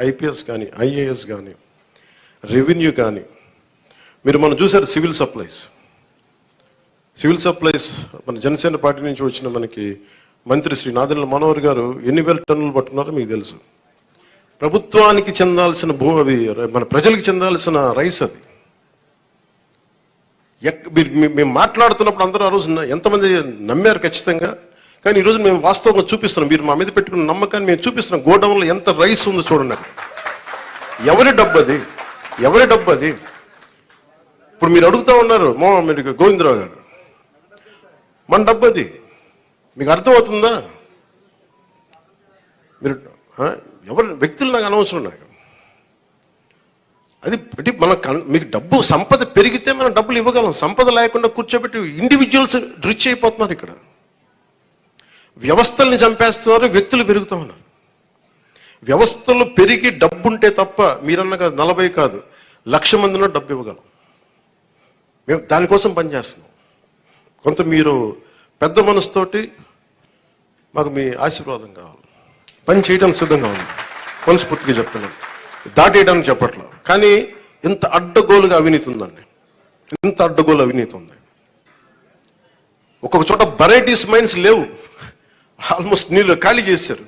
IPS కానీ, IAS కానీ, revenue కానీ, మీరు మనం చూసారు సివిల్ సప్లైస్ మన జనసేన పార్టీ నుంచి వచ్చిన మనకి మంత్రి శ్రీ నాదెండ్ల మనోహర్ గారు ఎన్ని వేల టన్నులు పట్టుకున్నారో మీకు తెలుసు. ప్రభుత్వానికి చెందాల్సిన అవి మన ప్రజలకు చెందాల్సిన రైస్ అది. మేము మాట్లాడుతున్నప్పుడు అందరూ ఆ రోజు ఎంతమంది నమ్మారు ఖచ్చితంగా. కానీ ఈరోజు మేము వాస్తవంగా చూపిస్తున్నాం. మీరు మా మీద పెట్టుకున్న నమ్మకాన్ని మేము చూపిస్తున్నాం. గోడౌన్లో ఎంత రైస్ ఉందో చూడండి. ఎవరి డబ్బు అది? ఇప్పుడు మీరు అడుగుతూ ఉన్నారు మీరు గోవిందరావు గారు, మన డబ్బు అది. మీకు అర్థమవుతుందా? మీరు ఎవరు వ్యక్తులు నాకు అనవసరం. నాకు అది మీకు డబ్బు సంపద పెరిగితే మనం డబ్బులు ఇవ్వగలం. సంపద లేకుండా కూర్చోబెట్టి ఇండివిజువల్స్ రిచ్ అయిపోతున్నారు. ఇక్కడ వ్యవస్థల్ని చంపేస్తున్నారు, వ్యక్తులు పెరుగుతూ ఉన్నారు. వ్యవస్థలు పెరిగి డబ్బు ఉంటే తప్ప మీరన్నగా 40 కాదు 1,00,000 మందిలో డబ్బు ఇవ్వగలం. మేము దానికోసం పనిచేస్తున్నాం. కొంత మీరు పెద్ద మనసుతోటి మాకు మీ ఆశీర్వాదం కావాలి. పని చేయడానికి సిద్ధంగా ఉంది. మనస్ఫూర్తిగా చెప్తున్నాను, దాటేయడానికి చెప్పట్లా. కానీ ఇంత అడ్డగోలుగా అవినీతి ఉందండి. ఇంత అడ్డగోలు అవినీతి ఉంది. ఒక్కొక్క చోట వెరైటీస్ మైన్స్ లేవు. ఆల్మోస్ట్ నీళ్ళు ఖాళీ చేశారు.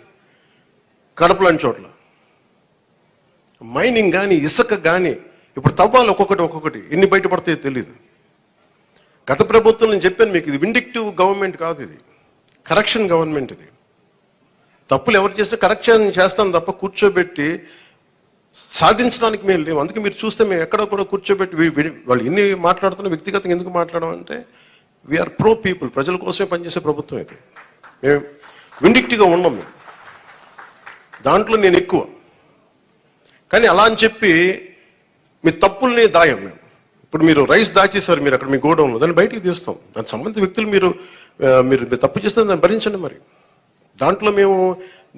కడప లాంటి చోట్ల మైనింగ్ కానీ, ఇసుక కానీ ఇప్పుడు తవ్వాలి. ఒక్కొక్కటి ఎన్ని బయటపడతాయో తెలీదు. గత ప్రభుత్వం నేను చెప్పాను మీకు, ఇది విండిక్టివ్ గవర్నమెంట్ కాదు, ఇది కరెక్షన్ గవర్నమెంట్. ఇది తప్పులు ఎవరు చేసినా కరెక్షన్ చేస్తాను తప్ప కూర్చోబెట్టి సాధించడానికి మేము లేవు. అందుకే మీరు చూస్తే మేము ఎక్కడ కూడా కూర్చోబెట్టి వాళ్ళు ఎన్ని మాట్లాడుతున్నా వ్యక్తిగతంగా ఎందుకు మాట్లాడమంటే వీఆర్ ప్రో పీపుల్, ప్రజల కోసమే పనిచేసే ప్రభుత్వం ఇది. మేము విండిక్టివ్గా ఉన్నాం. మేము దాంట్లో నేను ఎక్కువ. కానీ అలా అని చెప్పి మీ తప్పుల్ని దాయం మేము. ఇప్పుడు మీరు రైస్ దాచేశారు, మీరు అక్కడ మీ గోడౌన్లో, దాన్ని బయటికి తీస్తాం. దానికి సంబంధించిన వ్యక్తులు మీరు తప్పు చేస్తే దాన్ని భరించండి. మరి దాంట్లో మేము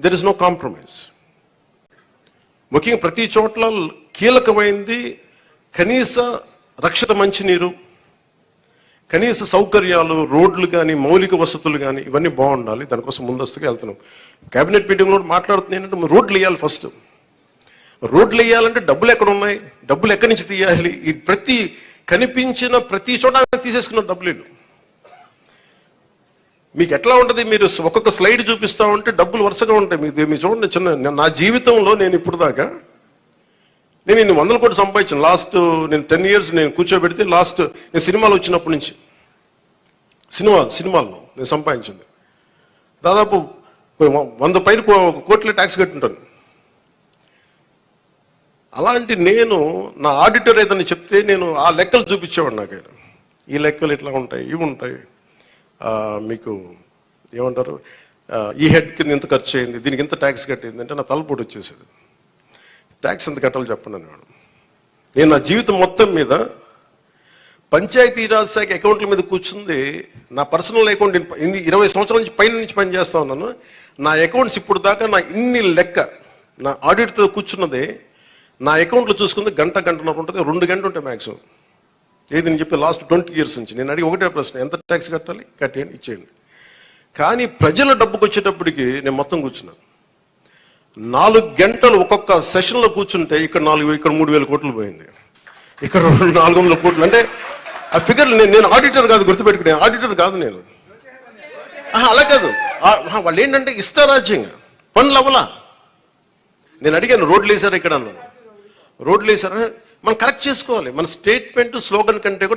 దెర్ ఇస్ నో కాంప్రమైజ్. ముఖ్యంగా ప్రతి చోట్ల కీలకమైంది కనీస రక్షిత మంచినీరు, కనీస సౌకర్యాలు, రోడ్లు కానీ, మౌలిక వసతులు కానీ ఇవన్నీ బాగుండాలి. దానికోసం ముందస్తుగా వెళ్తున్నాం. కేబినెట్ మీటింగ్లో మాట్లాడుతుంది ఏంటంటే రోడ్లు వేయాలి. ఫస్ట్ రోడ్లు వేయాలంటే డబ్బులు ఎక్కడ ఉన్నాయి, డబ్బులు ఎక్కడి నుంచి తీయాలి? ఈ ప్రతి కనిపించిన ప్రతి చోట తీసేసుకున్న డబ్బులు. మీకు ఎట్లా ఉంటుంది? మీరు ఒక్కొక్క స్లైడ్ చూపిస్తా ఉంటే డబ్బులు వరుసగా ఉంటాయి. మీరు చూడండి, నా జీవితంలో నేను ఇప్పుడు దాకా నేను ఇన్ని 100 కోట్లు సంపాదించాను. లాస్ట్ నేను 10 years నేను కూర్చోబెడితే లాస్ట్ నేను సినిమాలు వచ్చినప్పటి నుంచి సినిమాల్లో నేను సంపాదించింది దాదాపు 100 పైన కోట్ల ట్యాక్స్ కట్టుంటాను. అలాంటి నేను నా ఆడిటర్ ఏదైనా చెప్తే నేను ఆ లెక్కలు చూపించేవాడు. నాకు ఈ లెక్కలు ఇట్లా ఉంటాయి, ఇవి ఉంటాయి, మీకు ఏమంటారు, ఈ హెడ్ కింద ఇంత ఖర్చు అయింది, దీనికి ఇంత ట్యాక్స్ కట్టింది అంటే నా తలపోటు వచ్చేసేది. ట్యాక్స్ ఎంత కట్టాలో చెప్పండి అనేవాడు. నేను నా జీవితం మొత్తం మీద పంచాయతీరాజ్ శాఖ అకౌంట్ల మీద కూర్చుంది. నా పర్సనల్ అకౌంట్ 20 సంవత్సరాల నుంచి పైన నుంచి పనిచేస్తా ఉన్నాను. నా అకౌంట్స్ ఇప్పుడు దాకా నా ఇన్ని లెక్క నా ఆడిట్తో కూర్చున్నదే నా అకౌంట్లో చూసుకుంది గంటన్నర ఉంటుంది, 2 గంటలు ఉంటాయి మ్యాక్సిమం. ఏది నేను చెప్పి లాస్ట్ 20 years నుంచి నేను అడిగి ఒకటే ప్రశ్న, ఎంత ట్యాక్స్ కట్టాలి, కట్టేయండి, ఇచ్చేయండి. కానీ ప్రజల డబ్బుకు వచ్చేటప్పటికి నేను మొత్తం కూర్చున్నాను. 4 గంటలు ఒక్కొక్క సెషన్లో కూర్చుంటే ఇక్కడ 3,000 కోట్లు పోయింది, ఇక్కడ 400 కోట్లు. అంటే ఆ ఫిగర్ నేను ఆడిటర్ కాదు, గుర్తుపెట్టుకునే ఆడిటర్ కాదు నేను. అలా కాదు, వాళ్ళు ఏంటంటే ఇష్టారాజ్యంగా పనులు అవ్వలా. నేను అడిగాను, రోడ్లు వేసారా ఇక్కడ అన్నాను. రోడ్లు వేసారా? మనం కరెక్ట్ చేసుకోవాలి. మన స్టేట్మెంట్ స్లోగన్ కంటే కూడా